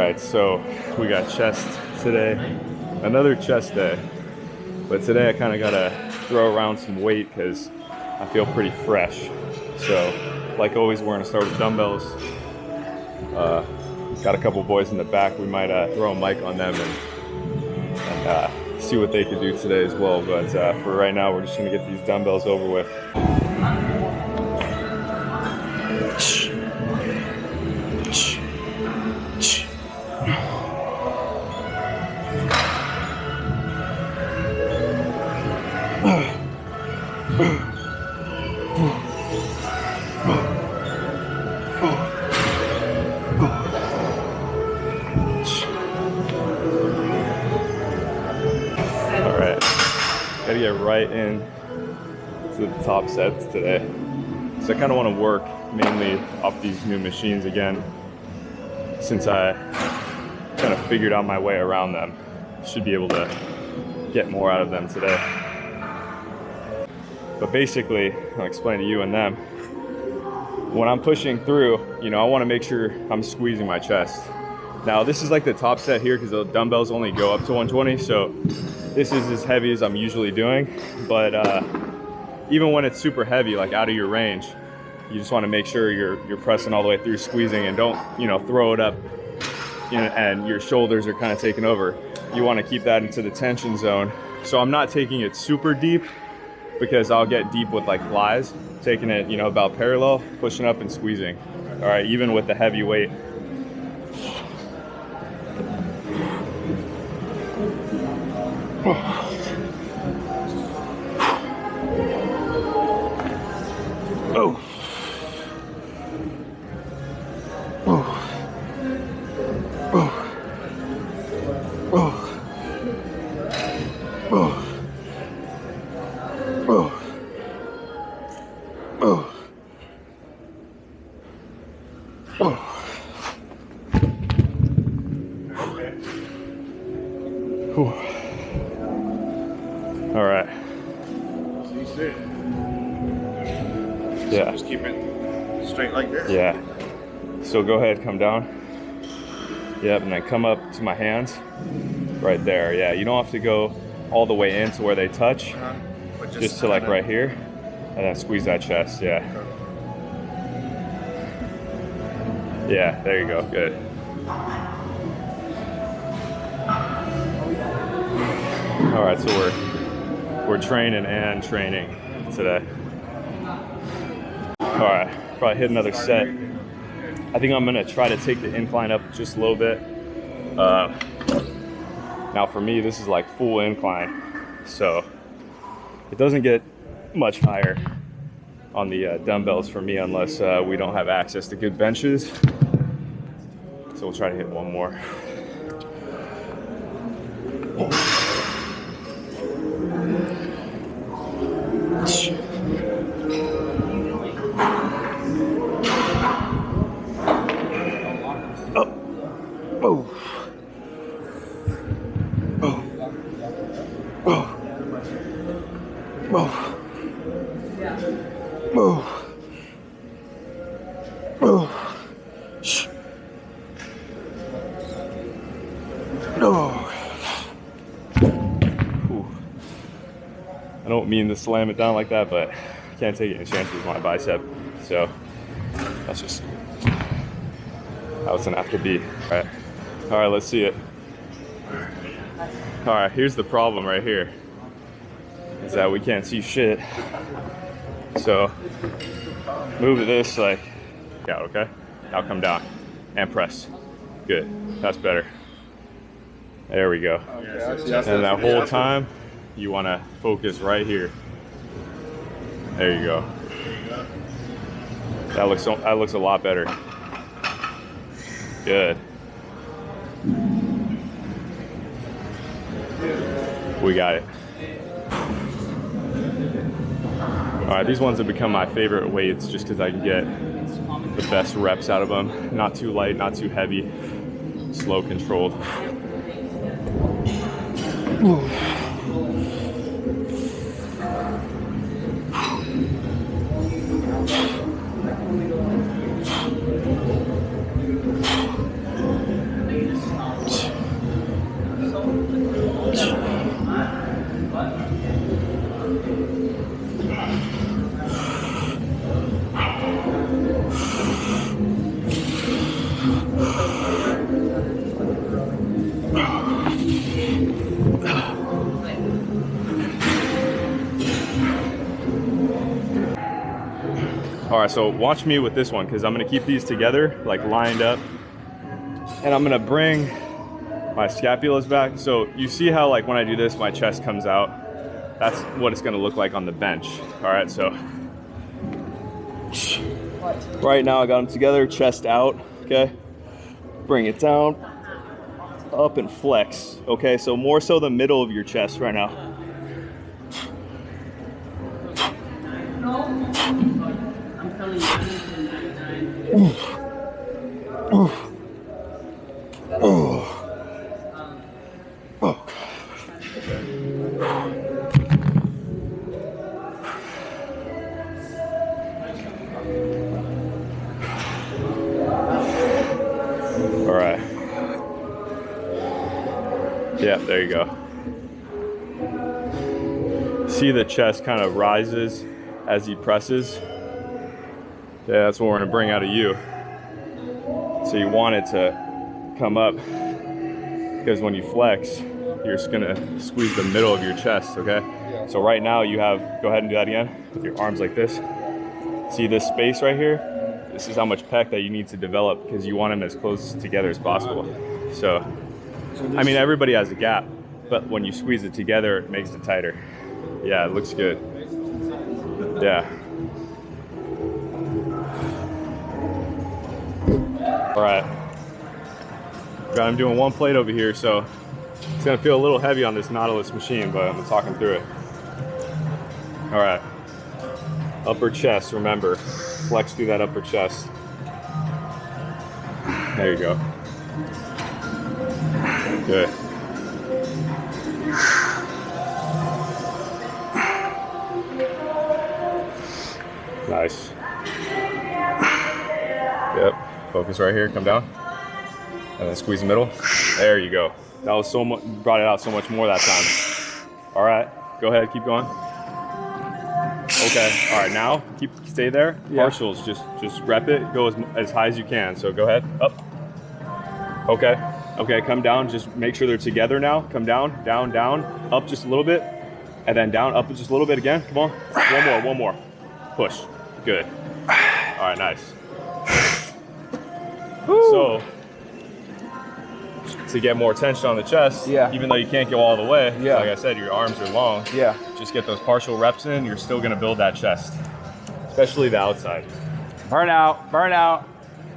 right, so we got chest today, another chest day, but today I kind of gotta throw around some weight because I feel pretty fresh. So like always, we're gonna start with dumbbells. Got a couple boys in the back. We might throw a mic on them and see what they could do today as well. But for right now, we're just gonna get these dumbbells over with. Gotta get right in to the top sets today. So I kind of want to work mainly off these new machines again, since I kind of figured out my way around them. Should be able to get more out of them today. But basically, I'll explain to you and them. When I'm pushing through, you know, I want to make sure I'm squeezing my chest. Now this is like the top set here because the dumbbells only go up to 120, so this is as heavy as I'm usually doing, but even when it's super heavy, like out of your range, you just want to make sure you're pressing all the way through, squeezing, and don't, you know, throw it up, you know, and your shoulders are kind of taking over. You want to keep that into the tension zone. So I'm not taking it super deep because I'll get deep with like flies. Taking it, you know, about parallel, pushing up and squeezing. All right, even with the heavy weight. Oh. Oh. Oh. Oh. Oh. Oh. Oh. Oh. Oh. All right. So you sit. Yeah. So just keep it straight like this. Yeah. So go ahead, come down. Yep, and then come up to my hands. Right there. Yeah, you don't have to go all the way in to where they touch. But just to like right here, and then squeeze that chest. Yeah. Yeah. There you go. Good. All right. So we're training and training today. All right, probably hit another set. I think I'm gonna try to take the incline up just a little bit. Now for me, this is like full incline, so it doesn't get much higher on the dumbbells for me unless we don't have access to good benches. So we'll try to hit one more. I don't mean to slam it down like that, but I can't take any chances with my bicep. So that's just how it's gonna have to be. All right, let's see it. All right, here's the problem right here, is that we can't see shit. So move this like out, okay? Now come down and press. Good, that's better. There we go. And that whole time, you want to focus right here. There you go. That looks a lot better. Good. We got it. All right, these ones have become my favorite weights just because I can get the best reps out of them. Not too light, not too heavy, slow, controlled. Ooh. All right, so watch me with this one, because I'm gonna keep these together, like lined up. And I'm gonna bring my scapulas back. So you see how like when I do this, my chest comes out? That's what it's gonna look like on the bench. All right, so. Right now I got them together, chest out, okay? Bring it down, up and flex, okay? So more so the middle of your chest right now. I'm telling you, All right. Yeah, there you go. See the chest kind of rises as he presses. Yeah, that's what we're gonna bring out of you. So you want it to come up, because when you flex, you're just gonna squeeze the middle of your chest, okay? So right now you have, go ahead and do that again, with your arms like this. See this space right here? This is how much pec that you need to develop, because you want them as close together as possible. So, I mean, everybody has a gap, but when you squeeze it together, it makes it tighter. Yeah, it looks good. Yeah. All right. I'm doing one plate over here, so it's gonna feel a little heavy on this Nautilus machine, but I'm talking through it. All right. Upper chest, remember, flex through that upper chest. There you go. Good. Nice. Yep. Focus right here. Come down. And then squeeze the middle. There you go. That was so much. Brought it out so much more that time. All right. Go ahead. Keep going. Okay. All right. Now stay there. Yeah. Partials. Just rep it. Go as high as you can. So go ahead. Up. Okay. Okay. Come down. Just make sure they're together now. Come down. Down. Down. Up just a little bit. And then down. Up just a little bit again. Come on. One more. One more. Push. Good. All right, nice. Woo. So, to get more tension on the chest, even though you can't go all the way, like I said, your arms are long. Yeah. Just get those partial reps in. You're still gonna build that chest, especially the outside. Burn out, burn out.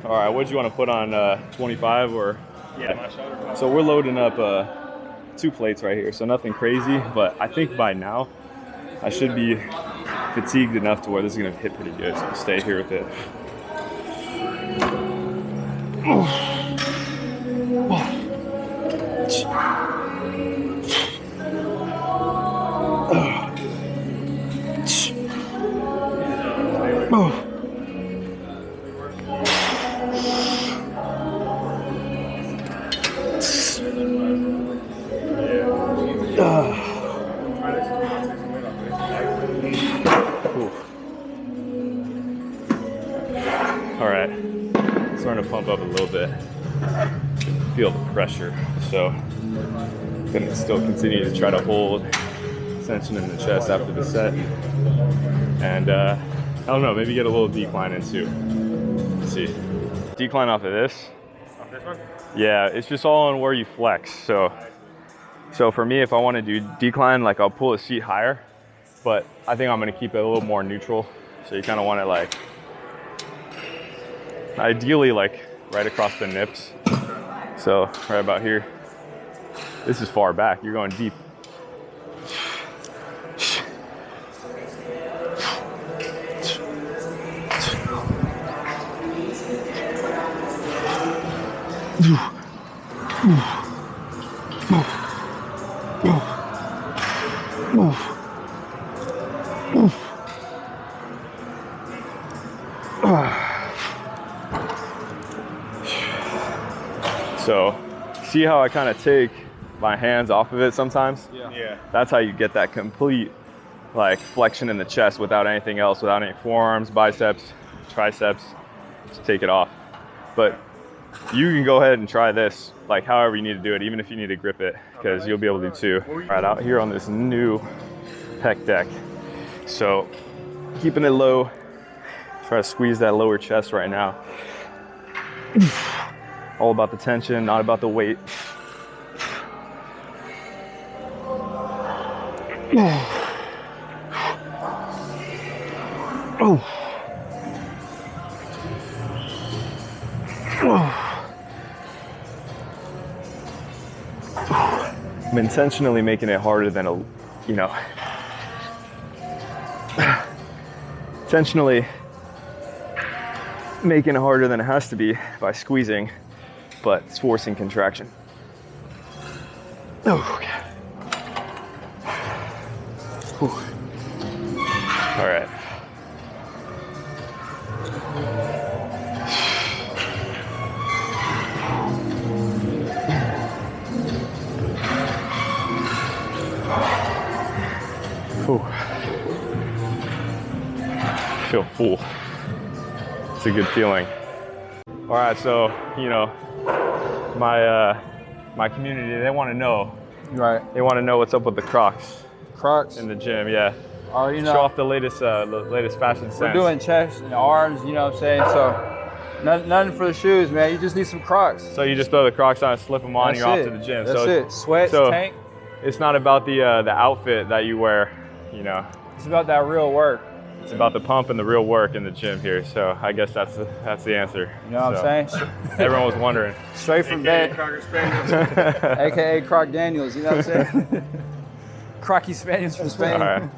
All right, what do you want to put on 25 or? Yeah, my shoulder. So we're loading up 2 plates right here, so nothing crazy, but I think by now I should be fatigued enough to where this is gonna hit pretty good, so I'll stay here with it. All right, starting to pump up a little bit. Feel the pressure, so I'm gonna still continue to try to hold tension in the chest after the set, and I don't know, maybe get a little decline in too. Let's see, decline off of this. Off this one? Yeah, it's just all on where you flex. So for me, if I want to do decline, like I'll pull the seat higher, but I think I'm gonna keep it a little more neutral. So you kind of want it like, ideally like right across the nips. So right about here. This is far back, you're going deep. So, see how I kind of take my hands off of it sometimes? Yeah. That's how you get that complete like flexion in the chest without anything else, without any forearms, biceps, triceps. Just take it off. But you can go ahead and try this like however you need to do it, even if you need to grip it, because you'll be able to do too. Right out here on this new pec deck. So keeping it low, Try to squeeze that lower chest right now. All about the tension, not about the weight. I'm intentionally making it harder than intentionally making it harder than it has to be by squeezing, but it's forcing contraction. Oh, okay. Whew. All right. Whew. I feel full. It's a good feeling. All right, so my community, they want to know. Right. They want to know what's up with the Crocs. Crocs. In the gym, yeah. Oh, you know. Show off the latest fashion sense. We're doing chest and arms, you know what I'm saying? So nothing for the shoes, man. You just need some Crocs. So you just throw the Crocs on and slip them on, That's and you're it. off to the gym. That's so it. Sweats, so tank. It's not about the outfit that you wear, It's about that real work. It's about the pump and the real work in the gym here. So I guess that's the answer. You know what I'm saying? Everyone was wondering. Straight from bed. AKA Croc Daniels, you know what I'm saying? Crocky Spaniels from Spain. All right.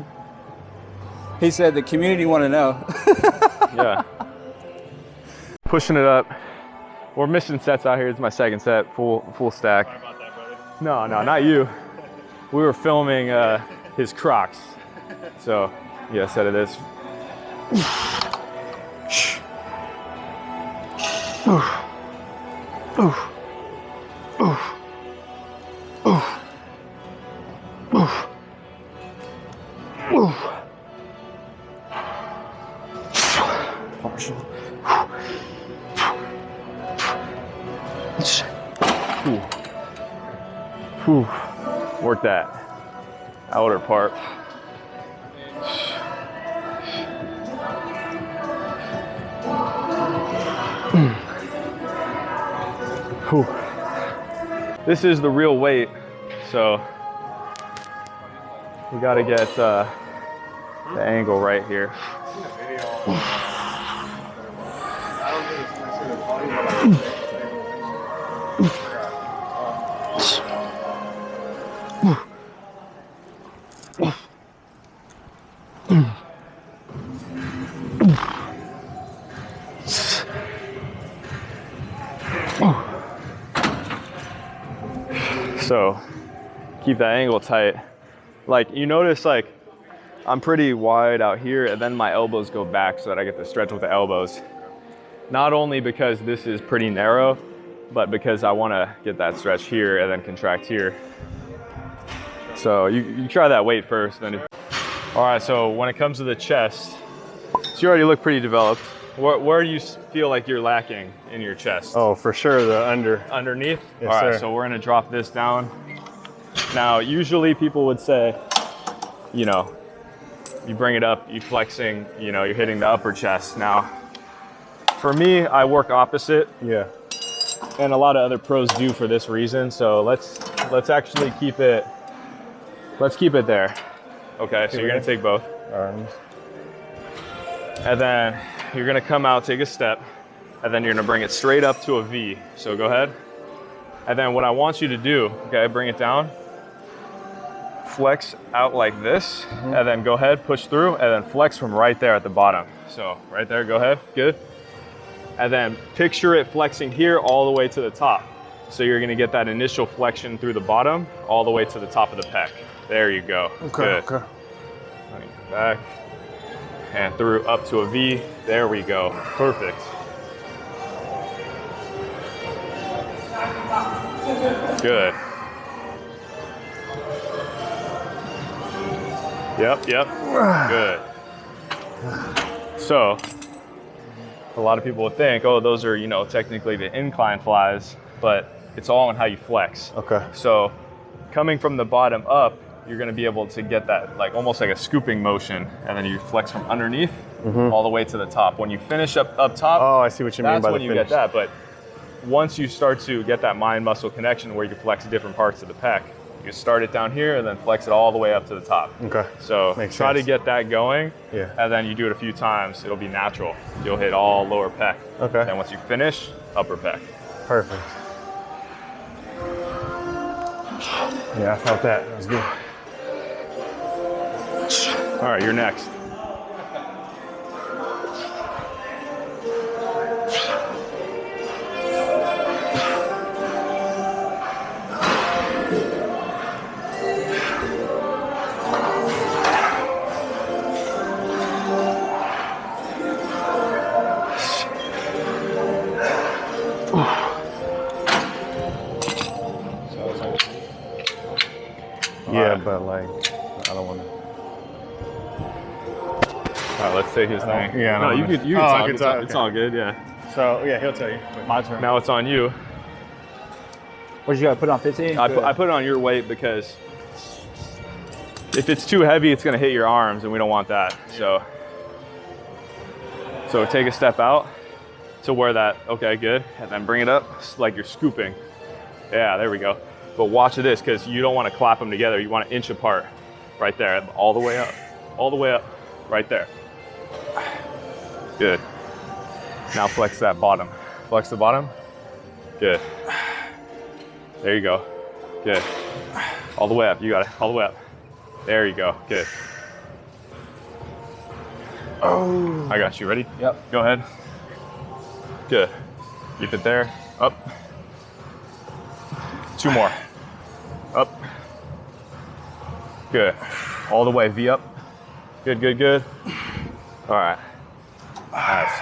He said the community want to know. Yeah. Pushing it up. We're missing sets out here. It's my second set, full stack. Sorry about that, brother. No, not you. We were filming his Crocs. So, yeah, set of this. Partial. Work that outer part. This is the real weight, so we got to get the angle right here. So keep that angle tight. Like you notice, like I'm pretty wide out here and then my elbows go back so that I get to stretch with the elbows. Not only because this is pretty narrow, but because I want to get that stretch here and then contract here. So you try that weight first. Then. All right, so when it comes to the chest, so you already look pretty developed. Where do you feel like you're lacking in your chest? Oh, for sure, the Underneath? Yes, all right, sir. so we're gonna drop this down. Now, usually people would say, you bring it up, you flexing, you're hitting the upper chest. Now, for me, I work opposite. Yeah. And a lot of other pros do for this reason. So let's actually keep it there. Okay, so you're gonna take both. Arms. And then you're gonna come out, take a step, and then you're gonna bring it straight up to a V. So go ahead. And then what I want you to do, okay, bring it down, flex out like this, and then go ahead, push through, and then flex from right there at the bottom. So right there, go ahead, good. And then picture it flexing here all the way to the top. So you're gonna get that initial flexion through the bottom, all the way to the top of the pec. There you go, Okay, good. okay. Back. And through up to a V. There we go. Perfect. Good. Yep. Good. So, a lot of people would think, oh, those are, technically the incline flies, but it's all on how you flex. Okay. So, coming from the bottom up, you're gonna be able to get that almost like a scooping motion, and then you flex from underneath all the way to the top. When you finish up top, Oh, I see what you mean that's by when the you finish. get that. But once you start to get that mind muscle connection where you can flex different parts of the pec, you start it down here and then flex it all the way up to the top. Okay. So Makes try sense. to get that going. Yeah. And then you do it a few times, it'll be natural. You'll hit all lower pec. Okay. Then once you finish, upper pec. Perfect. Yeah, I felt that. That was good. All right, you're next. Yeah, but like, I don't want to. All right, let's say his thing. Yeah, I no, don't you wanna- can, you Oh, can I talk. can It's, talk, all, it's okay. all good, yeah. So yeah, he'll tell you. My turn. Now it's on you. What you got? Put it on 15? I put it on your weight because if it's too heavy, it's gonna hit your arms, and we don't want that. So take a step out to where that, okay, good. And then bring it up like you're scooping. Yeah, there we go. But watch this, because you don't want to clap them together. You want to inch apart right there, all the way up, right there. Good. Now flex that bottom. Flex the bottom. Good. There you go. Good. All the way up. You got it. All the way up. There you go. Good. Oh. I got you. Ready? Yep. Go ahead. Good. Keep it there. Up. 2 more. Up. Good. All the way. V up. Good, good, good. All right. Nice.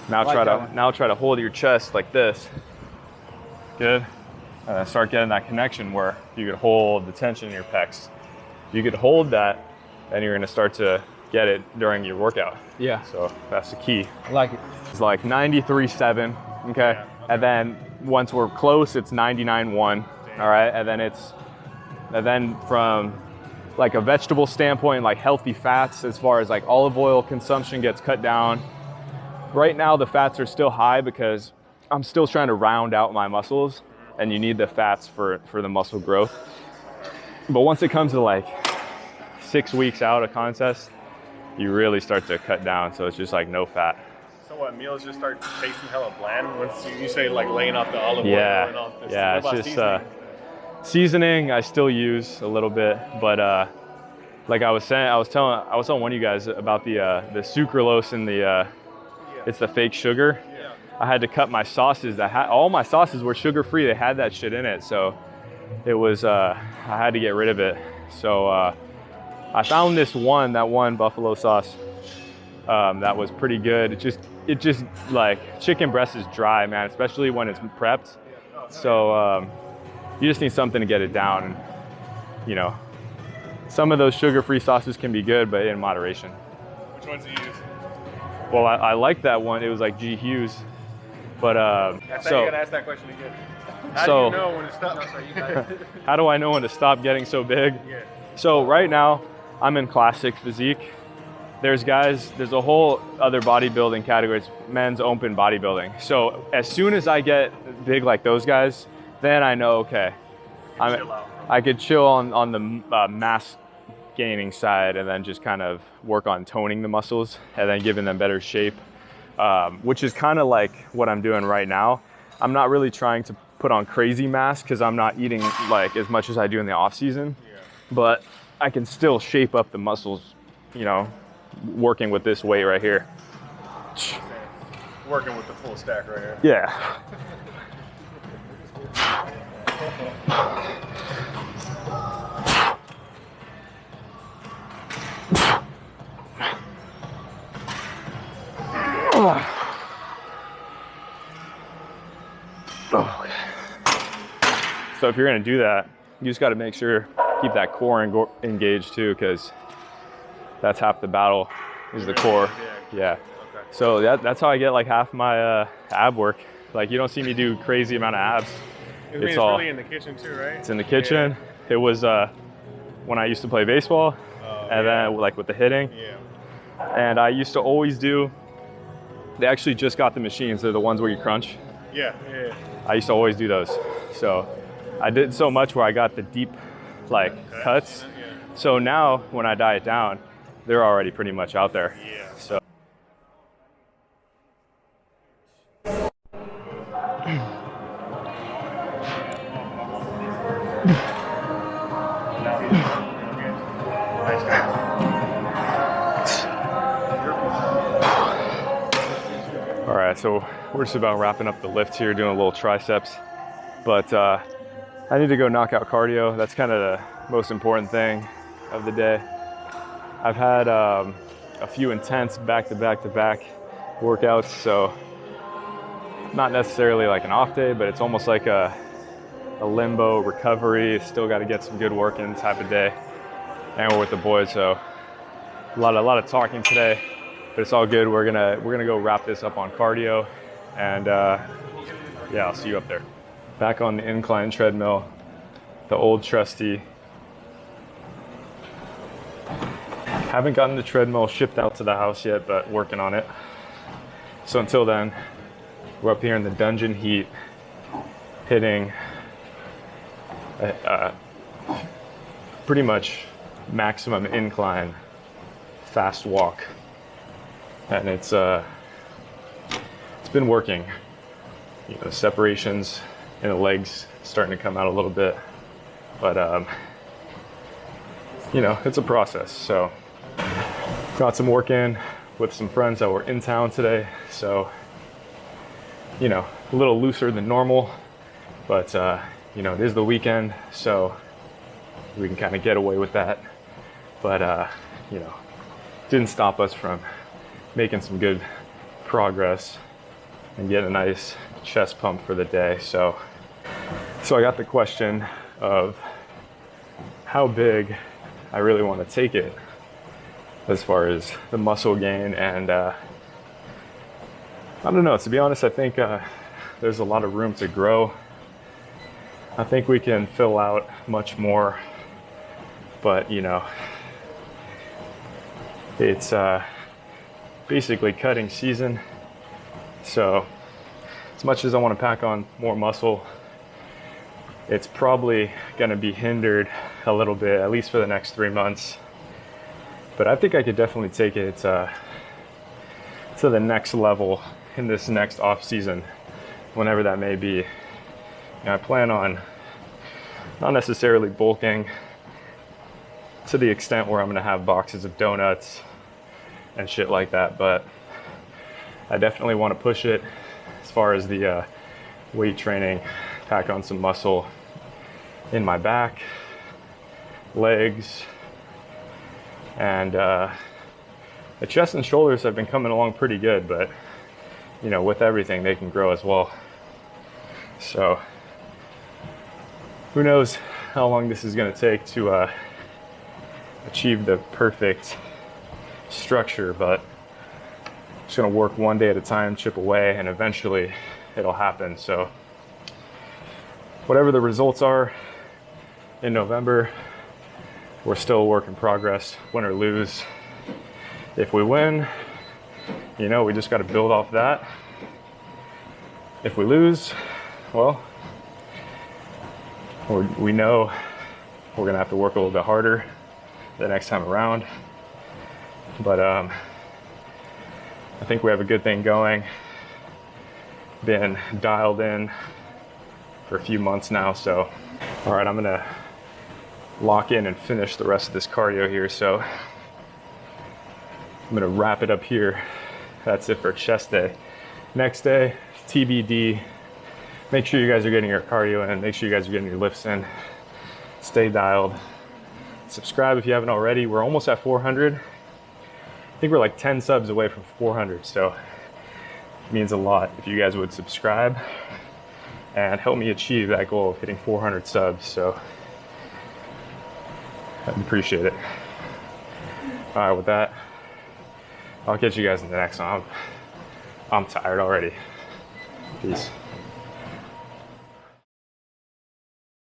Now try to hold your chest like this. Good. And then start getting that connection where you could hold the tension in your pecs. You could hold that, and you're gonna start to get it during your workout. Yeah. So that's the key. I like it. It's like 93.7, okay? And then once we're close, it's 99.1, all right? And then from like a vegetable standpoint, like healthy fats, as far as like olive oil consumption gets cut down. Right now, the fats are still high because I'm still trying to round out my muscles, and you need the fats for the muscle growth. But once it comes to like 6 weeks out of contest, you really start to cut down. So it's just like no fat. So what, meals just start tasting hella bland once you say like laying off the olive oil Yeah, and all this? yeah, What it's about just seasoning? seasoning I still use a little bit, but like I was telling one of you guys about the sucralose and the it's the fake sugar. Yeah. I had to cut my sauces all my sauces were sugar free. They had that shit in it, so it was I had to get rid of it. So I found that one buffalo sauce that was pretty good. It just like chicken breast is dry, man, especially when it's prepped. So you just need something to get it down. And, you know, some of those sugar-free sauces can be good, but in moderation. Which ones do you use? Well, I like that one. It was like G. Hughes, but I thought you were gonna ask that question again. How do you know when to stop? how do I know when to stop getting so big? Yeah. So right now, I'm in classic physique. There's a whole other bodybuilding category. It's men's open bodybuilding. So as soon as I get big like those guys, then I know, okay, I could chill on the mass gaining side and then just kind of work on toning the muscles and then giving them better shape, which is kind of like what I'm doing right now. I'm not really trying to put on crazy mass because I'm not eating like as much as I do in the off season, but I can still shape up the muscles, you know, working with this weight right here. Working with the full stack right here. Yeah. So if you're gonna do that, you just gotta make sure, keep that core engaged too, because that's half the battle, is the core. Yeah. Okay. So that's how I get like half my ab work. Like you don't see me do crazy amount of abs. It's all really in the kitchen too, right? It's in the kitchen. It was when I used to play baseball, and then like with the hitting. Yeah. And I used to always do, they actually just got the machines. They're the ones where you crunch. Yeah. I used to always do those. So I did so much where I got the deep like cuts. Yeah. So now when I diet down, they're already pretty much out there. Yeah. So. All right, so we're just about wrapping up the lift here, doing a little triceps, but I need to go knock out cardio. That's kind of the most important thing of the day. I've had a few intense back-to-back workouts, so not necessarily like an off day, but it's almost like a limbo recovery. Still got to get some good work in type of day, and we're with the boys, so a lot of talking today. But it's all good. We're gonna go wrap this up on cardio, and yeah, I'll see you up there. Back on the incline treadmill, the old trusty. Haven't gotten the treadmill shipped out to the house yet, but working on it. So until then, we're up here in the dungeon heat, hitting pretty much maximum incline fast walk. And it's been working. You know, separations in the legs starting to come out a little bit, but you know, it's a process. So got some work in with some friends that were in town today, so you know, a little looser than normal, but you know, it is the weekend, so we can kind of get away with that. But you know, didn't stop us from making some good progress and getting a nice chest pump for the day. So I got the question of how big I really want to take it as far as the muscle gain, and I don't know, to be honest, I think there's a lot of room to grow. I think we can fill out much more, but you know, it's basically cutting season. So as much as I want to pack on more muscle, it's probably going to be hindered a little bit, at least for the next 3 months. But I think I could definitely take it to the next level in this next off season, whenever that may be. And I plan on not necessarily bulking to the extent where I'm going to have boxes of donuts and shit like that, but I definitely want to push it as far as the weight training, pack on some muscle in my back, legs, and the chest and shoulders have been coming along pretty good, but you know, with everything they can grow as well. So who knows how long this is going to take to achieve the perfect structure, but just gonna work one day at a time, chip away, and eventually it'll happen. So whatever the results are in November, we're still a work in progress, win or lose. If we win, you know, we just got to build off that. If we lose, well, we know we're gonna have to work a little bit harder the next time around. But I think we have a good thing going. Been dialed in for a few months now, so all right, I'm gonna lock in and finish the rest of this cardio here. So I'm gonna wrap it up here. That's it for chest day. Next day, TBD. Make sure you guys are getting your cardio in, make sure you guys are getting your lifts in. Stay dialed. Subscribe if you haven't already. We're almost at 400. I think we're like 10 subs away from 400, so it means a lot if you guys would subscribe and help me achieve that goal of hitting 400 subs. So I'd appreciate it. All right, with that, I'll catch you guys in the next one. I'm tired already. Peace.